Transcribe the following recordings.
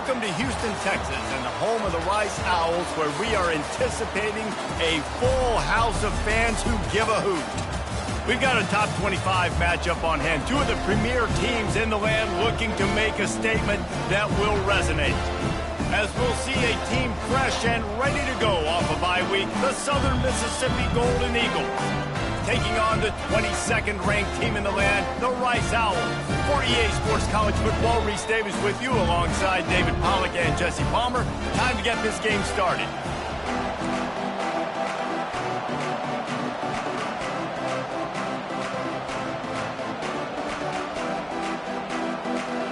Welcome to Houston, Texas, and the home of the Rice Owls, where we are anticipating a full house of fans who give a hoot. We've got a top 25 matchup on hand. Two of the premier teams in the land looking to make a statement that will resonate. As we'll see a team fresh and ready to go off a bye week, the Southern Mississippi Golden Eagles, taking on the 22nd ranked team in the land, the Rice Owls. For EA Sports College Football, Reese Davis with you alongside David Pollack and Jesse Palmer. Time to get this game started.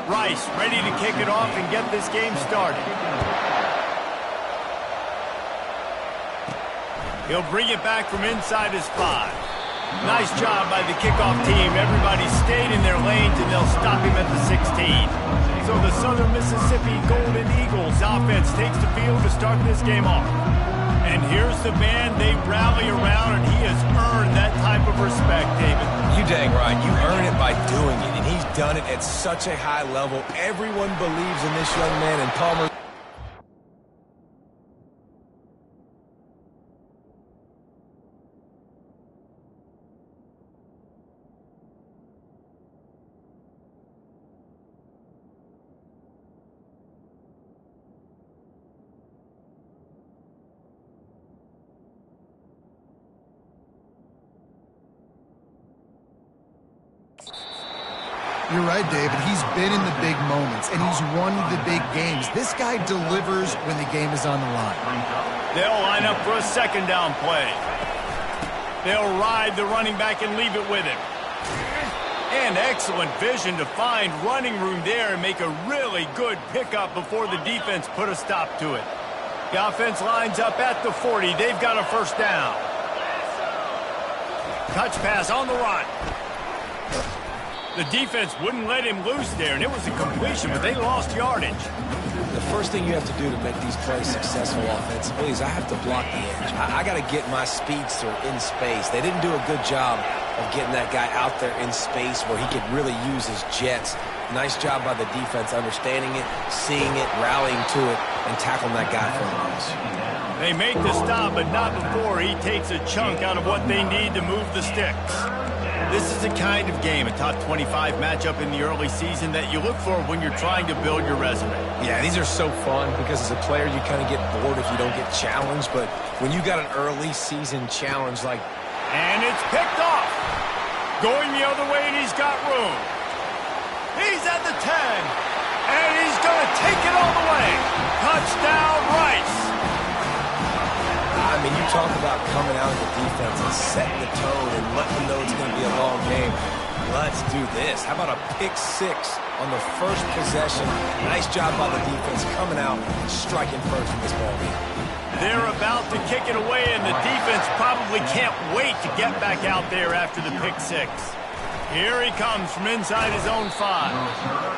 Rice ready to kick it off and get this game started. He'll bring it back from inside his 5. Nice job by the kickoff team. Everybody stayed in their lanes, and they'll stop him at the 16. So the Southern Mississippi Golden Eagles offense takes the field to start this game off. And here's the band they rally around, and he has earned that type of respect, David. You dang right. You earn it by doing it, and he's done it at such a high level. Everyone believes in this young man, and Palmer... You're right, David. He's been in the big moments, and he's won the big games. This guy delivers when the game is on the line. They'll line up for a second down play. They'll ride the running back and leave it with him. And excellent vision to find running room there and make a really good pickup before the defense put a stop to it. The offense lines up at the 40. They've got a first down. Touch pass on the run. The defense wouldn't let him loose there, and it was a completion, but they lost yardage. The first thing you have to do to make these plays successful offensively is I have to block the edge. I got to get my speedster in space. They didn't do a good job of getting that guy out there in space where he could really use his jets. Nice job by the defense understanding it, seeing it, rallying to it, and tackling that guy for a loss. They make the stop, but not before he takes a chunk out of what they need to move the sticks. This is the kind of game, a top 25 matchup in the early season, that you look for when you're trying to build your resume. Yeah, these are so fun because as a player you kind of get bored if you don't get challenged, but when you got an early season challenge like... And it's picked off. Going the other way, and he's got room. He's at the 10, and he's going to take it all the way. Touchdown, Rice. I mean, you talk about coming out of the defense and setting the tone and letting them know it's going to be a long game. Let's do this. How about a pick 6 on the first possession? Nice job by the defense coming out and striking first in this ball game. They're about to kick it away, and the defense probably can't wait to get back out there after the pick 6. Here he comes from inside his own 5.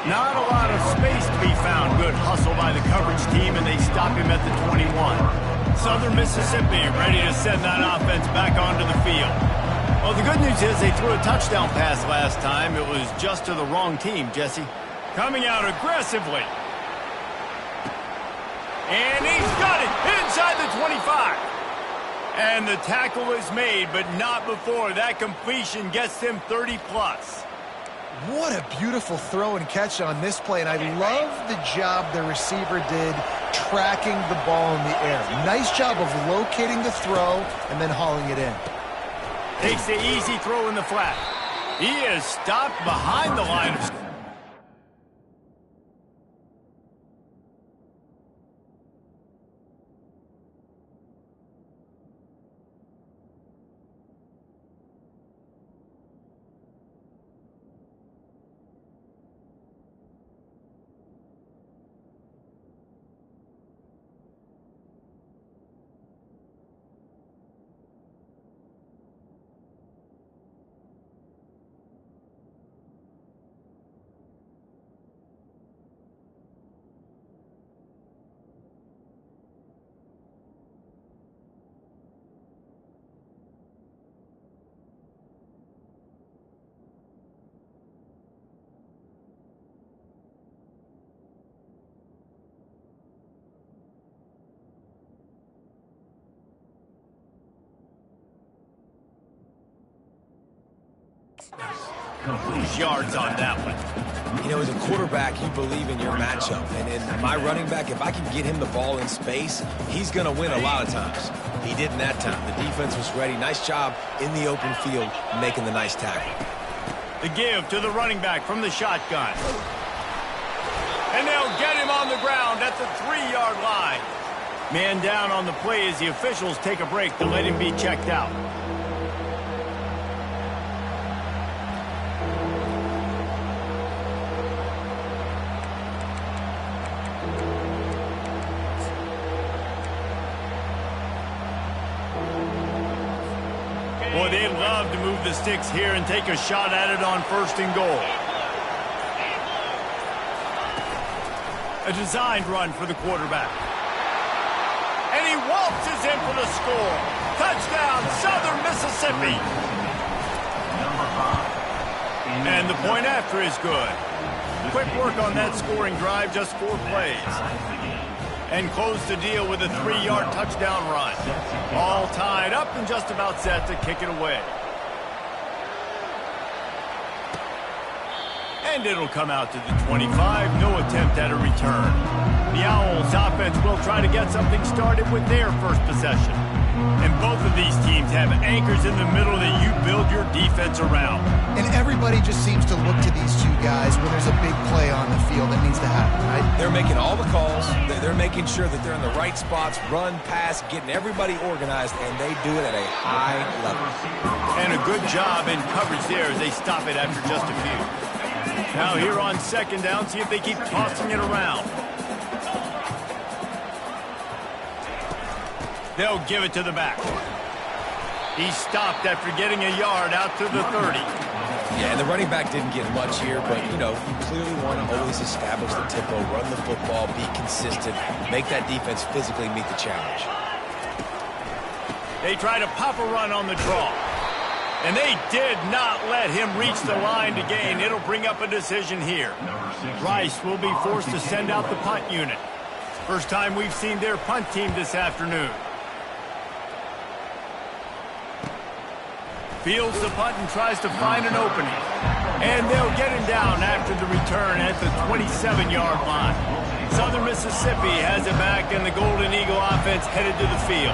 Not a lot of space to be found. Good hustle by the coverage team, and they stop him at the 21. Southern Mississippi ready to send that offense back onto the field. Well, the good news is they threw a touchdown pass last time. It was just to the wrong team, Jesse. Coming out aggressively. And he's got it inside the 25. And the tackle is made, but not before that completion gets them 30-plus. What a beautiful throw and catch on this play, and I love the job the receiver did tracking the ball in the air. Nice job of locating the throw and then hauling it in. Takes the easy throw in the flat. He is stopped behind the line of scrimmage. Lose yards on that one. You know, as a quarterback, you believe in your matchup. And in my running back, if I can get him the ball in space, he's going to win a lot of times. He didn't that time. The defense was ready. Nice job in the open field making the nice tackle. The give to the running back from the shotgun. And they'll get him on the ground at the 3-yard line. Man down on the play as the officials take a break to let him be checked out. Boy, they'd love to move the sticks here and take a shot at it on 1st and goal. A designed run for the quarterback. And he waltzes in for the score. Touchdown, Southern Mississippi. And the point after is good. Quick work on that scoring drive, just 4 plays. And close the deal with a 3-yard touchdown run. All tied up and just about set to kick it away. And it'll come out to the 25. No attempt at a return. The Owls offense will try to get something started with their first possession. And both of these teams have anchors in the middle that you build your defense around. And everybody just seems to look to these two guys when there's a big play on the field that needs to happen, right? They're making all the calls. They're making sure that they're in the right spots, run, pass, getting everybody organized, and they do it at a high level. And a good job in coverage there as they stop it after just a few. Now here on 2nd down, see if they keep tossing it around. They'll give it to the back. He stopped after getting a yard out to the 30. Yeah, and the running back didn't get much here, but, you know, you clearly want to always establish the tempo, run the football, be consistent, make that defense physically meet the challenge. They try to pop a run on the draw. And they did not let him reach the line to gain. It'll bring up a decision here. Rice will be forced to send out the punt unit. First time we've seen their punt team this afternoon. Fields the punt and tries to find an opening. And they'll get him down after the return at the 27-yard line. Southern Mississippi has it back, and the Golden Eagle offense headed to the field.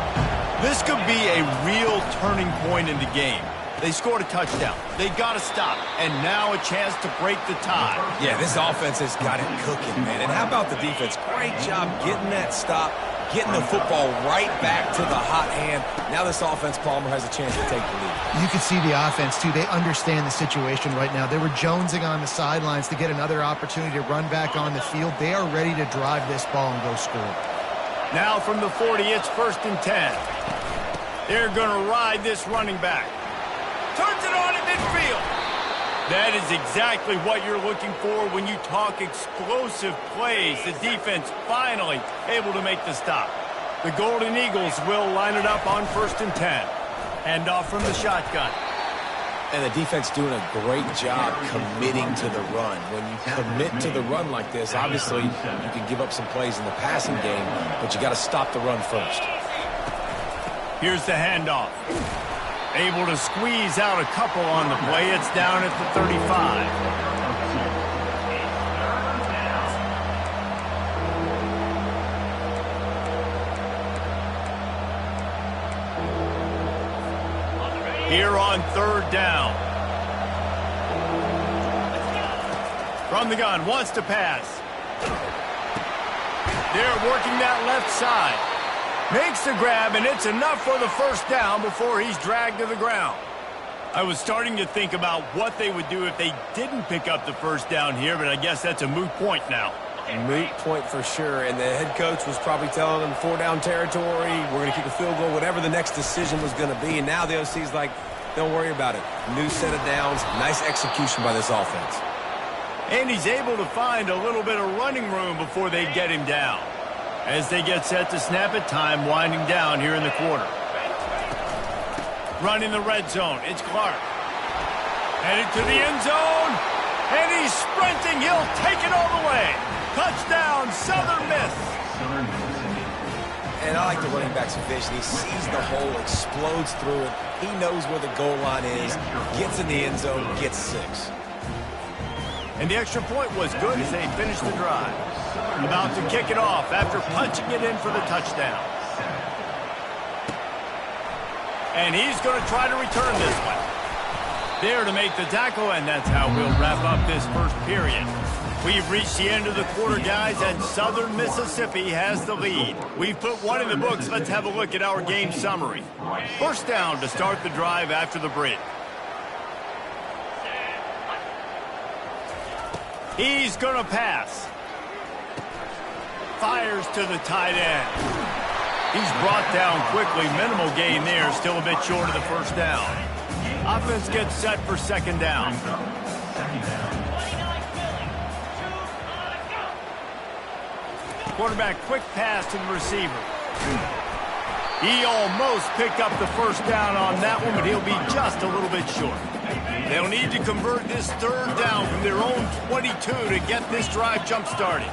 This could be a real turning point in the game. They scored a touchdown. They got to stop. And now a chance to break the tie. Yeah, this offense has got it cooking, man. And how about the defense? Great job getting that stop, getting the football right back to the hot hand. Now this offense, Palmer, has a chance to take the lead. You can see the offense, too. They understand the situation right now. They were jonesing on the sidelines to get another opportunity to run back on the field. They are ready to drive this ball and go score. Now from the 40, it's 1st and 10. They're going to ride this running back. Turns it on at midfield. That is exactly what you're looking for when you talk explosive plays. The defense finally able to make the stop. The Golden Eagles will line it up on 1st and 10. Hand off from the shotgun. And the defense doing a great job committing to the run. When you commit to the run like this, obviously you can give up some plays in the passing game, but you got to stop the run first. Here's the handoff. Able to squeeze out a couple on the play. It's down at the 35. Here on 3rd down. From the gun, wants to pass. They're working that left side. Makes the grab, and it's enough for the 1st down before he's dragged to the ground. I was starting to think about what they would do if they didn't pick up the 1st down here, but I guess that's a moot point now. Moot point for sure, and the head coach was probably telling them 4-down territory, we're going to kick a field goal, whatever the next decision was going to be, and now the OC's like, don't worry about it. New set of downs, nice execution by this offense. And he's able to find a little bit of running room before they get him down. As they get set to snap it, time winding down here in the quarter. Running the red zone, it's Clark. Headed to the end zone, and he's sprinting. He'll take it all the way. Touchdown, Southern Miss. And I like the running back's vision. He sees the hole, explodes through it. He knows where the goal line is, gets in the end zone, gets 6. And the extra point was good as they finished the drive. About to kick it off after punching it in for the touchdown. And he's going to try to return this one. There to make the tackle, and that's how we'll wrap up this first period. We've reached the end of the quarter, guys, and Southern Mississippi has the lead. We've put one in the books. Let's have a look at our game summary. First down to start the drive after the break. He's going to pass. Fires to the tight end. He's brought down quickly. Minimal gain there. Still a bit short of the first down. Offense gets set for second down. Quarterback quick pass to the receiver. He almost picked up the first down on that one, but he'll be just a little bit short. They'll need to convert this third down from their own 22 to get this drive jump-started.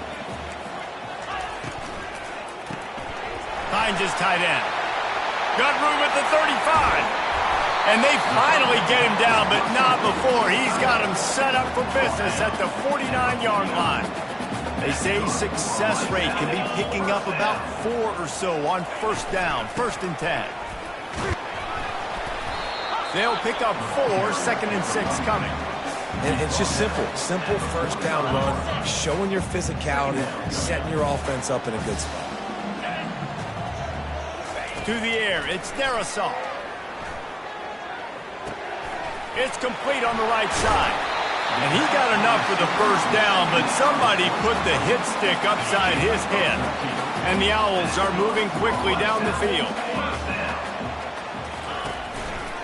Finds his tight end. Got room at the 35. And they finally get him down, but not before. He's got him set up for business at the 49-yard line. They say success rate can be picking up about 4 or so on first down, 1st and 10. They'll pick up 4, 2nd and 6 coming. And it's just simple first down run, showing your physicality, setting your offense up in a good spot. To the air, it's Darrisaw. It's complete on the right side. And he got enough for the first down, but somebody put the hit stick upside his head. And the Owls are moving quickly down the field.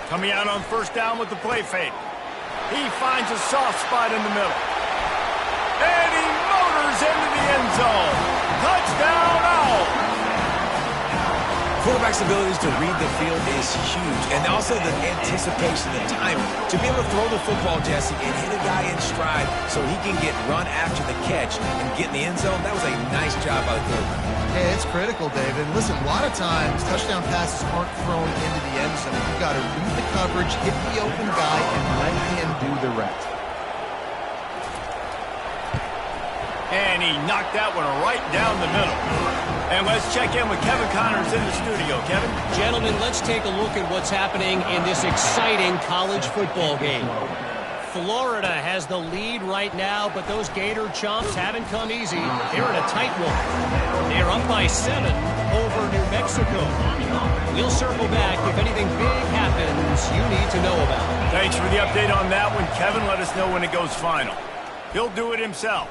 Coming out on first down with the play fake. He finds a soft spot in the middle. And he motors into the end zone. Touchdown, Owls! Quarterback's abilities to read the field is huge, and also the anticipation, the timing. To be able to throw the football, Jesse, and hit a guy in stride so he can get run after the catch and get in the end zone, that was a nice job by the quarterback. Yeah, it's critical, David. Listen, a lot of times touchdown passes aren't thrown into the end zone. You've got to read the coverage, hit the open guy, and let him do the rest. And he knocked that one right down the middle. And let's check in with Kevin Connors in the studio. Kevin? Gentlemen, let's take a look at what's happening in this exciting college football game. Florida has the lead right now, but those Gator chomps haven't come easy. They're in a tight one. They're up by 7 over New Mexico. We'll circle back if anything big happens you need to know about. Thanks for the update on that one, Kevin. Let us know when it goes final. He'll do it himself.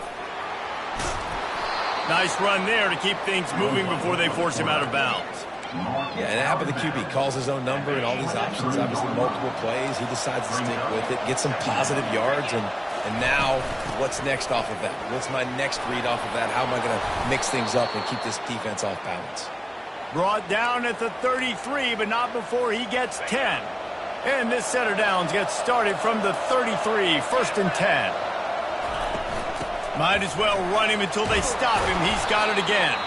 Nice run there to keep things moving before they force him out of bounds. Yeah, and it happened to QB. Calls his own number and all these options, obviously multiple plays. He decides to stick with it, get some positive yards, and now what's next off of that? What's my next read off of that? How am I going to mix things up and keep this defense off balance? Brought down at the 33, but not before he gets 10. And this set of downs gets started from the 33, 1st and 10. Might as well run him until they stop him. He's got it again.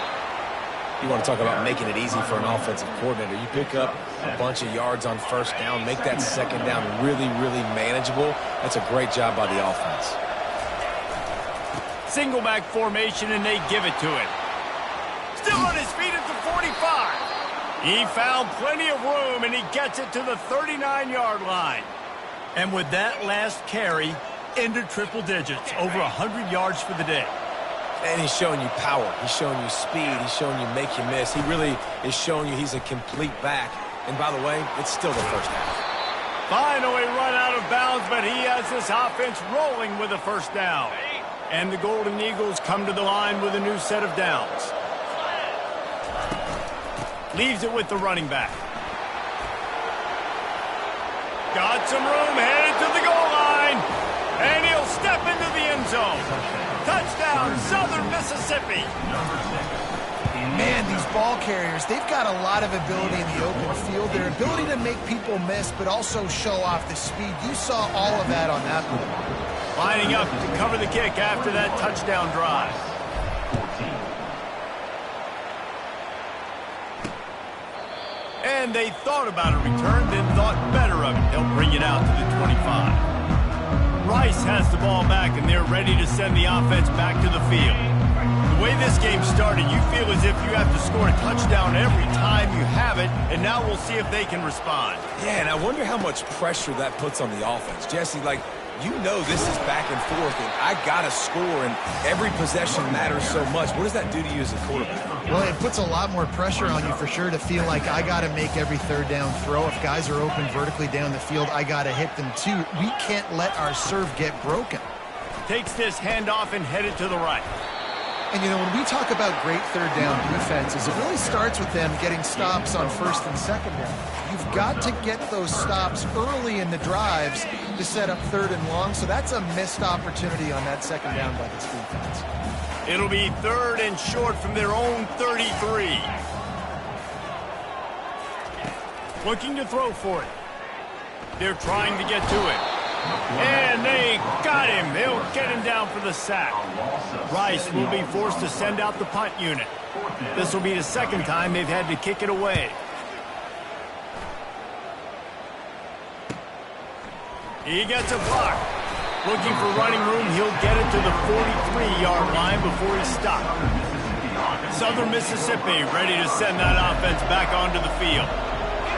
You want to talk about making it easy for an offensive coordinator. You pick up a bunch of yards on first down, make that second down really, really manageable. That's a great job by the offense. Single back formation, and they give it to him. Still on his feet at the 45. He found plenty of room, and he gets it to the 39-yard line. And with that last carry, into triple digits, over 100 yards for the day. And he's showing you power. He's showing you speed. He's showing you make you miss. He really is showing you he's a complete back. And by the way, it's still the first half. Finally run out of bounds, but he has this offense rolling with a first down. And the Golden Eagles come to the line with a new set of downs. Leaves it with the running back. Got some room, headed to the goal line. And he'll step into the end zone. Touchdown, Southern Mississippi. Man, these ball carriers, they've got a lot of ability in the open field. Their ability to make people miss, but also show off the speed. You saw all of that on that play. Lining up to cover the kick after that touchdown drive. And they thought about a return, then thought better of it. They'll bring it out to the 25. Rice has the ball back, and they're ready to send the offense back to the field. The way this game started, you feel as if you have to score a touchdown every time you have it, and now we'll see if they can respond. Yeah, and I wonder how much pressure that puts on the offense. Jesse, like, you know this is back and forth, and I got to score, and every possession matters so much. What does that do to you as a quarterback? Well, it puts a lot more pressure on you for sure to feel like I got to make every third down throw. If guys are open vertically down the field, I got to hit them too. We can't let our serve get broken. Takes this handoff and headed to the right. And, you know, when we talk about great third down defenses, it really starts with them getting stops on first and second down. You've got to get those stops early in the drives to set up third and long, so that's a missed opportunity on that second down by this defense. It'll be third and short from their own 33. Looking to throw for it. They're trying to get to it. And they got him. They'll get him down for the sack. Rice will be forced to send out the punt unit. This will be the second time they've had to kick it away. He gets a block. Looking for running room, he'll get it to the 43-yard line before he's stopped. Southern Mississippi ready to send that offense back onto the field.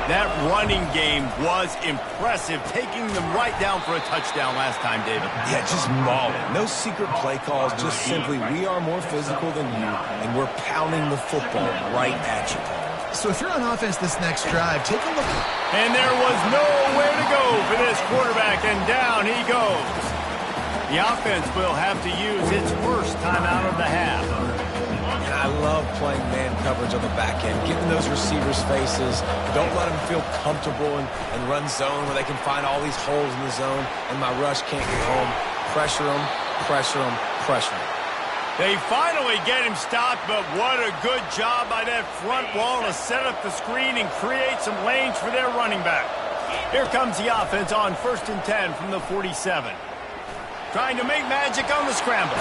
That running game was impressive, taking them right down for a touchdown last time, David. Yeah, just mauling. No secret play calls, just simply we are more physical than you, and we're pounding the football right at you. So if you're on offense this next drive, take a look. And there was nowhere to go for this quarterback, and down he goes. The offense will have to use its first timeout of the half. And I love playing man coverage on the back end, getting those receivers' faces. Don't let them feel comfortable and run zone where they can find all these holes in the zone, and my rush can't get home. Pressure them, pressure them, pressure them. They finally get him stopped, but what a good job by that front wall to set up the screen and create some lanes for their running back. Here comes the offense on 1st and 10 from the 47. Trying to make magic on the scramble.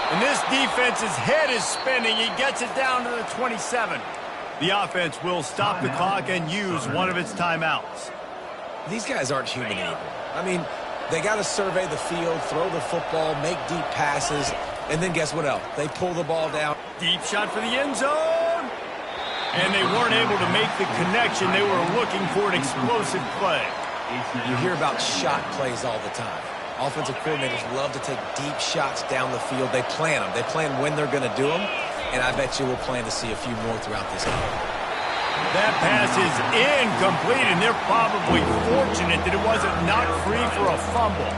And this defense's head is spinning. He gets it down to the 27. The offense will stop the clock and use one of its timeouts. These guys aren't human anymore. I mean, they got to survey the field, throw the football, make deep passes, and then guess what else? They pull the ball down. Deep shot for the end zone. And they weren't able to make the connection. They were looking for an explosive play. You hear about shot plays all the time. Offensive coordinators love to take deep shots down the field. They plan them. They plan when they're going to do them, and I bet you we'll plan to see a few more throughout this game. That pass is incomplete, and they're probably fortunate that it wasn't knocked free for a fumble.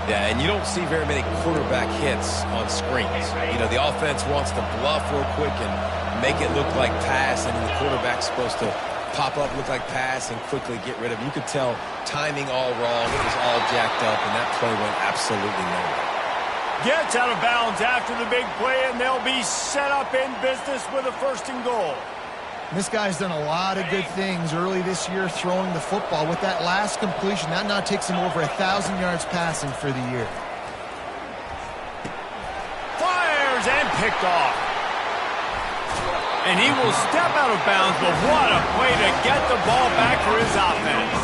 Yeah, and you don't see very many quarterback hits on screens. You know, the offense wants to bluff real quick and make it look like pass, and the quarterback's supposed to pop up, look like pass, and quickly get rid of it. You could tell timing all wrong. It was all jacked up, and that play went absolutely nowhere. Gets out of bounds after the big play, and they'll be set up in business with a 1st and goal. This guy's done a lot of good things early this year throwing the football. With that last completion, that now takes him over 1,000 yards passing for the year. Fires and picked off. And he will step out of bounds, but what a play to get the ball back for his offense.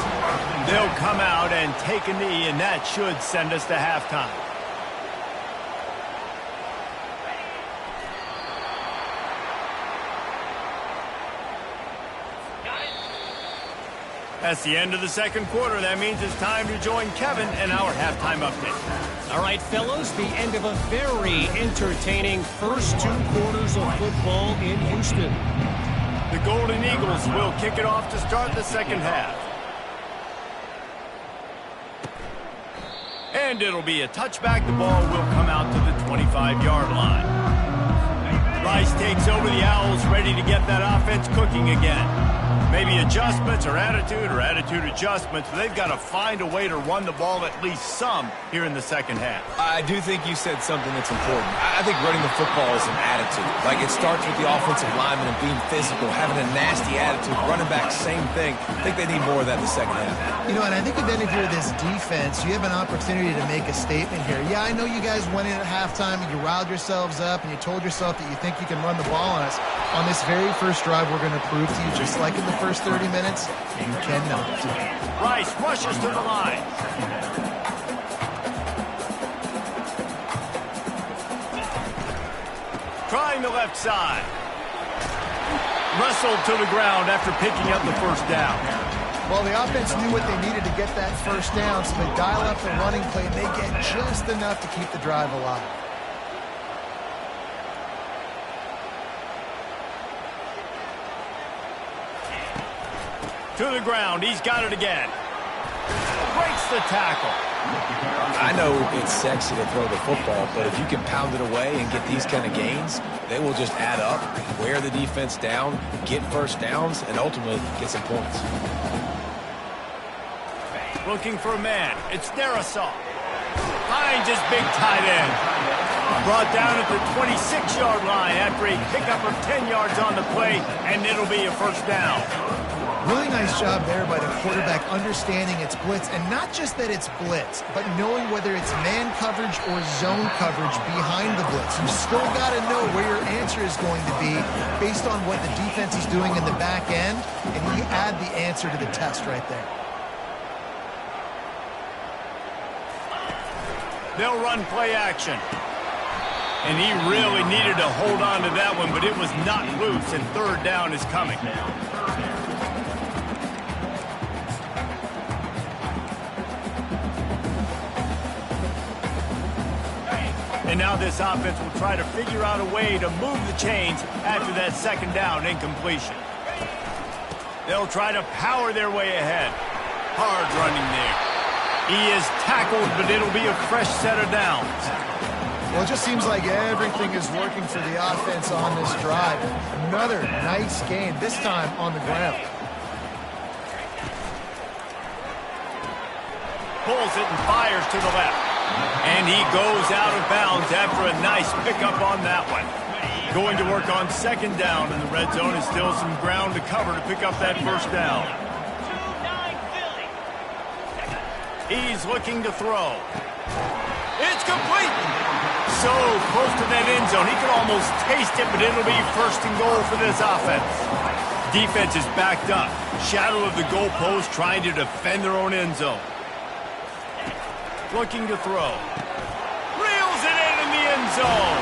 They'll come out and take a knee, and that should send us to halftime. That's the end of the second quarter. That means it's time to join Kevin in our halftime update. All right, fellows, the end of a very entertaining first 2 quarters of football in Houston. The Golden Eagles will kick it off to start the second half. And it'll be a touchback. The ball will come out to the 25-yard line. Rice takes over the Owls, ready to get that offense cooking again. Maybe adjustments or attitude adjustments, but they've got to find a way to run the ball at least some here in the second half. I do think you said something that's important. I think running the football is an attitude. Like, it starts with the offensive lineman and being physical, having a nasty attitude. Running back, same thing. I think they need more of that in the second half. You know, and I think then if you're this defense, you have an opportunity to make a statement here. Yeah, I know you guys went in at halftime and you riled yourselves up and you told yourself that you think think you can run the ball on us. On this very first drive, we're going to prove to you, just like in the first 30 minutes, you cannot. Rice rushes to the line. Trying the left side. Wrestled to the ground after picking up the first down. Well, the offense knew what they needed to get that first down, so they dial up the running play, and they get just enough to keep the drive alive. To the ground. He's got it again. Breaks the tackle. I know it's sexy to throw the football, but if you can pound it away and get these kind of gains, they will just add up, wear the defense down, get first downs, and ultimately get some points. Looking for a man. It's Darisaw. Finds his big tight end. Brought down at the 26-yard line after a pickup of 10 yards on the play, and it'll be a first down. Really nice job there by the quarterback understanding it's blitz, and not just that it's blitz, but knowing whether it's man coverage or zone coverage behind the blitz. You still got to know where your answer is going to be based on what the defense is doing in the back end, and he add the answer to the test right there. They'll run play action. And he really needed to hold on to that one, but it was not loose, and third down is coming. And now this offense will try to figure out a way to move the chains after that second down incompletion. They'll try to power their way ahead. Hard running there. He is tackled, but it'll be a fresh set of downs. Well, it just seems like everything is working for the offense on this drive. Another nice gain, this time on the ground. Pulls it and fires to the left. And he goes out of bounds after a nice pickup on that one. Going to work on second down, and the red zone is still some ground to cover to pick up that first down. He's looking to throw. It's complete. So close to that end zone. He could almost taste it, but it'll be first and goal for this offense. Defense is backed up. Shadow of the goalpost trying to defend their own end zone. Looking to throw. Reels it in the end zone.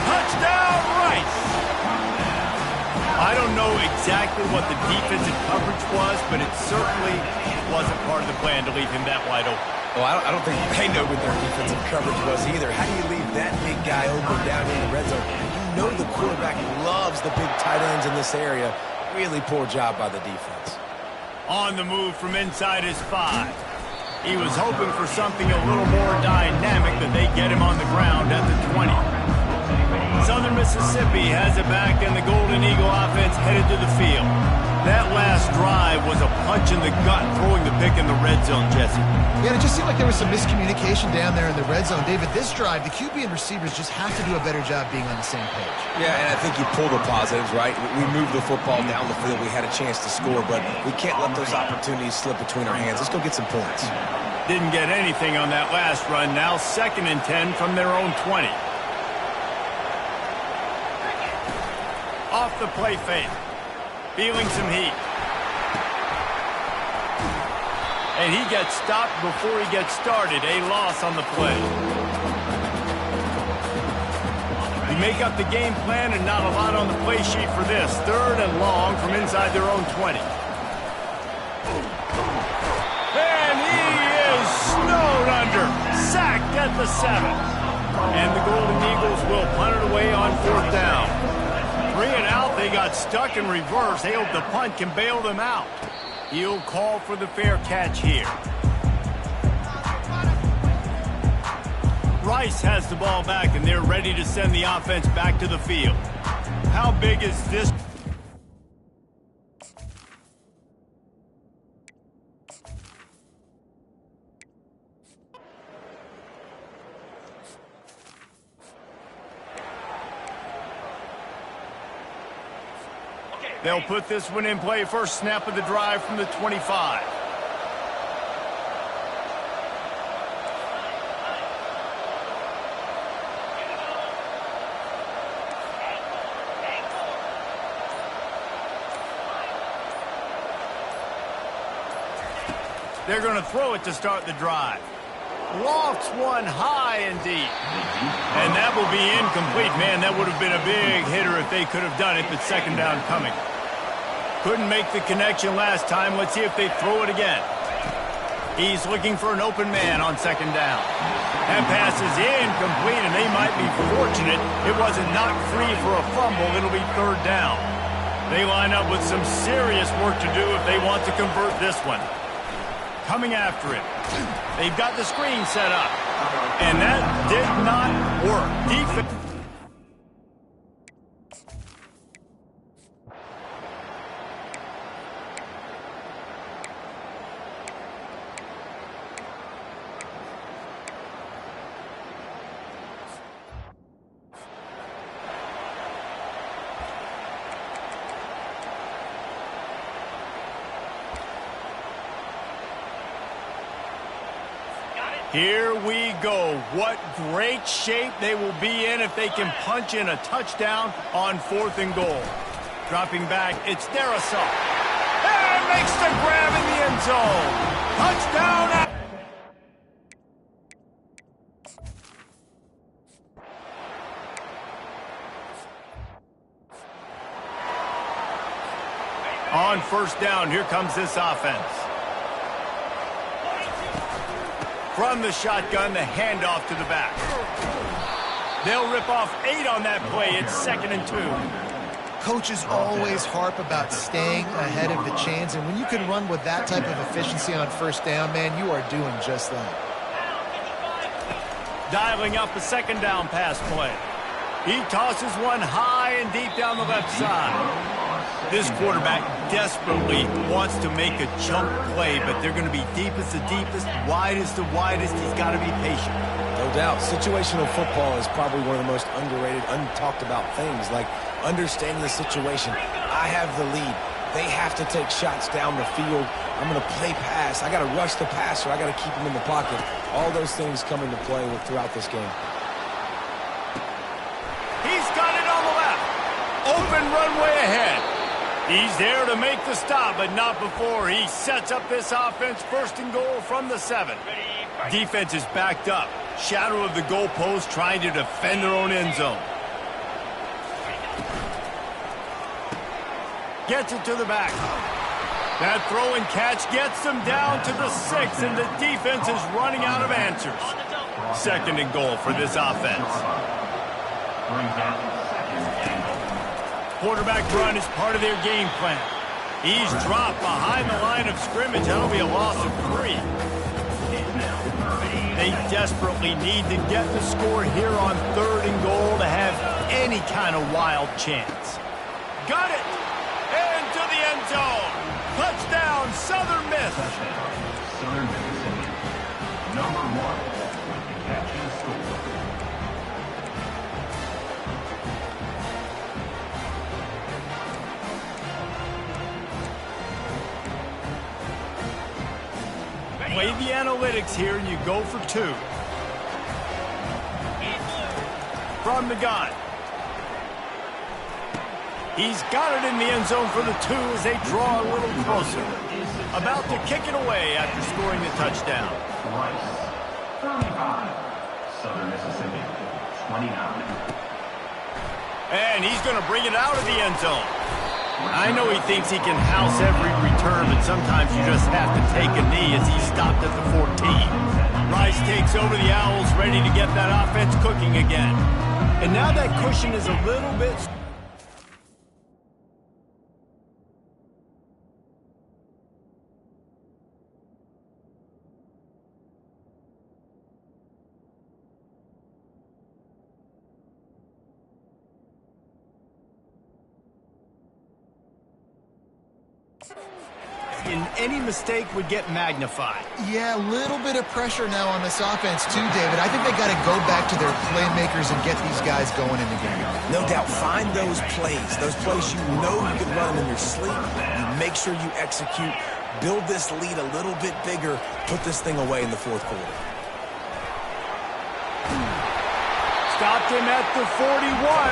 Touchdown, Rice. I don't know exactly what the defensive coverage was, but it certainly wasn't part of the plan to leave him that wide open. Well, I don't think they know what their defensive coverage was either. How do you leave that big guy open down in the red zone? You know the quarterback loves the big tight ends in this area. Really poor job by the defense. On the move from inside his 5. He was hoping for something a little more dynamic, but they get him on the ground at the 20. Southern Mississippi has it back, and the Golden Eagle offense headed to the field. That last drive was a punch in the gut, throwing the pick in the red zone, Jesse. Yeah, it just seemed like there was some miscommunication down there in the red zone. David, this drive, the QB and receivers just have to do a better job being on the same page. Yeah, and I think you pull the positives, right? We moved the football down the field. We had a chance to score, but we can't let those opportunities slip between our hands. Let's go get some points. Didn't get anything on that last run. Now 2nd and 10 from their own 20. Off the play fake. Feeling some heat. And he gets stopped before he gets started. A loss on the play. We make up the game plan and not a lot on the play sheet for this. 3rd and long from inside their own 20. And he is snowed under. Sacked at the 7. And the Golden Eagles will punt it away on 4th down. 3 and out, they got stuck in reverse. They hope the punt can bail them out. He'll call for the fair catch here. Rice has the ball back, and they're ready to send the offense back to the field. How big is this? They'll put this one in play. First snap of the drive from the 25. They're going to throw it to start the drive. Lofts one high and deep. And that will be incomplete. Man, that would have been a big hitter if they could have done it, but second down coming. Couldn't make the connection last time. Let's see if they throw it again. He's looking for an open man on second down. That pass is incomplete, and they might be fortunate it wasn't knocked free for a fumble. It'll be third down. They line up with some serious work to do if they want to convert this one. Coming after it. They've got the screen set up. And that did not work. Defense. Here we go. What great shape they will be in if they can punch in a touchdown on 4th and goal. Dropping back, it's Darrisaw. And makes the grab in the end zone. Touchdown. On first down, here comes this offense. From the shotgun, the handoff to the back. They'll rip off 8 on that play. It's 2nd and 2. Coaches always harp about staying ahead of the chains, and when you can run with that type of efficiency on first down, man, you are doing just that. Dialing up a second down pass play. He tosses one high and deep down the left side. This quarterback desperately wants to make a chunk play, but they're going to be deepest to deepest, widest to widest. He's got to be patient. No doubt. Situational football is probably one of the most underrated, untalked about things, like understanding the situation. I have the lead. They have to take shots down the field. I'm going to play pass. I got to rush the passer. I got to keep him in the pocket. All those things come into play throughout this game. He's got it on the left. Open runway ahead. He's there to make the stop, but not before he sets up this offense. 1st and goal from the 7. Defense is backed up. Shadow of the goalpost, trying to defend their own end zone. Gets it to the back. That throw and catch gets them down to the 6, and the defense is running out of answers. 2nd and goal for this offense. Quarterback run is part of their game plan. He's dropped behind the line of scrimmage. That'll be a loss of 3. They desperately need to get the score here on 3rd and goal to have any kind of wild chance. Got it! Into the end zone. Touchdown, Southern Miss. Southern Mississippi. Number 1. Catch and score. Play the analytics here, and you go for 2. From the gun. He's got it in the end zone for the 2 as they draw a little closer. About to kick it away after scoring the touchdown. Rice, 35. Southern Mississippi, 29. And he's going to bring it out of the end zone. I know he thinks he can house every return, but sometimes you just have to take a knee as he stopped at the 14. Rice takes over the Owls, ready to get that offense cooking again. And now that cushion is a little bit... And any mistake would get magnified. Yeah, a little bit of pressure now on this offense too, David. I think they got to go back to their playmakers and get these guys going in the game. No doubt. Find those plays you know you can run them in your sleep. You make sure you execute. Build this lead a little bit bigger. Put this thing away in the 4th quarter. stopped him at the 41,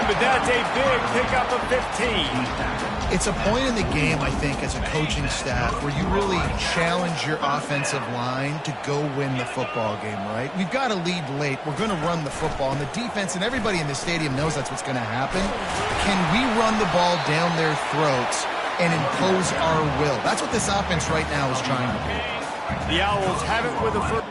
but that's a big pickup of 15. It's a point in the game, I think, as a coaching staff where you really challenge your offensive line to go win the football game, right? We've got to lead late. We're going to run the football, and the defense and everybody in the stadium knows that's what's going to happen. Can we run the ball down their throats and impose our will? That's what this offense right now is trying to do. The Owls have it with the first.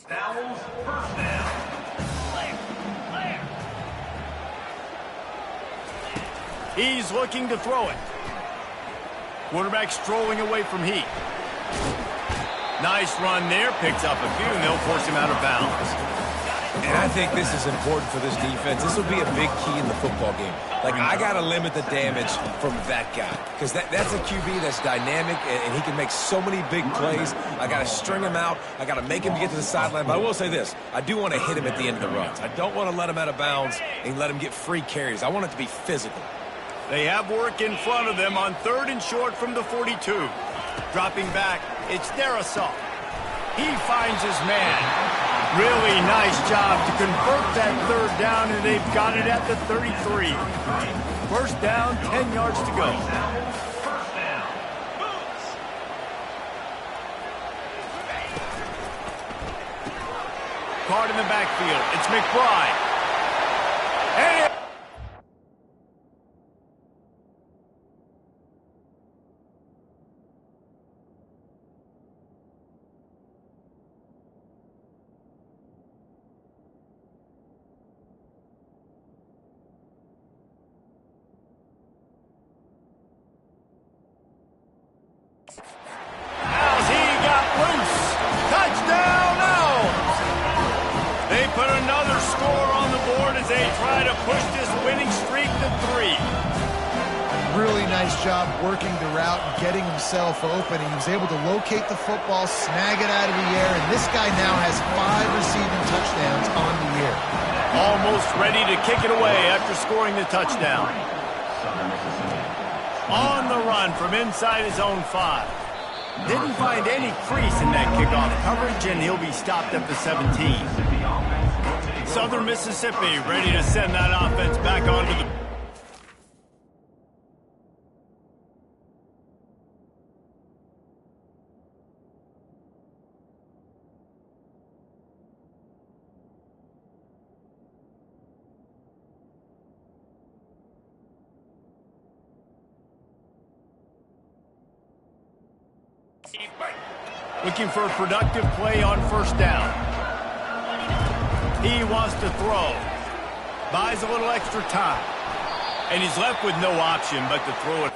Owls first down. He's looking to throw it. Quarterback strolling away from Heat. Nice run there. Picks up a few, and they'll force him out of bounds. And I think this is important for this defense. This will be a big key in the football game. Like, I got to limit the damage from that guy because that's a QB that's dynamic, and he can make so many big plays. I got to string him out. I got to make him get to the sideline. But I will say this. I do want to hit him at the end of the runs. I don't want to let him out of bounds and let him get free carries. I want it to be physical. They have work in front of them on 3rd and short from the 42. Dropping back, it's Darrisaw. He finds his man. Really nice job to convert that 3rd down, and they've got it at the 33. First down, 10 yards to go. First down. Card in the backfield. It's McBride. And it as he got loose. Touchdown Owls! They put another score on the board as they try to push this winning streak to 3. Really nice job working the route and getting himself open. He was able to locate the football, snag it out of the air, and this guy now has 5 receiving touchdowns on the year. Almost ready to kick it away after scoring the touchdown. Southern Mississippi. On the run from inside his own 5. Didn't find any crease in that kickoff coverage, and he'll be stopped at the 17. Southern Mississippi ready to send that offense back onto the... Looking for a productive play on first down. He wants to throw. Buys a little extra time. And he's left with no option but to throw it.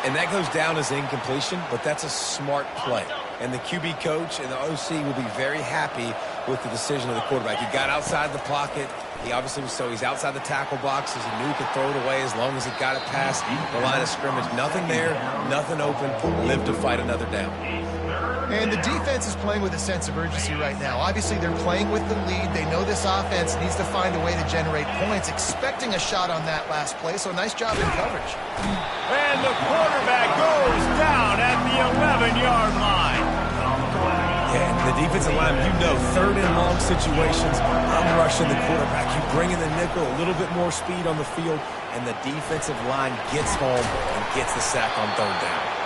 And that goes down as incompletion, but that's a smart play. And the QB coach and the OC will be very happy with the decision of the quarterback. He got outside the pocket. He obviously was he's outside the tackle boxes. He knew he could throw it away as long as he got it past the line of scrimmage. Nothing there, nothing open. Live to fight another down. And the defense is playing with a sense of urgency right now. Obviously, they're playing with the lead. They know this offense needs to find a way to generate points, expecting a shot on that last play, so nice job in coverage. And the quarterback goes down at the 11-yard line. Yeah, and the defensive line, you know, third and long situations, I'm rushing the quarterback. You bring in the nickel, a little bit more speed on the field, and the defensive line gets home and gets the sack on third down.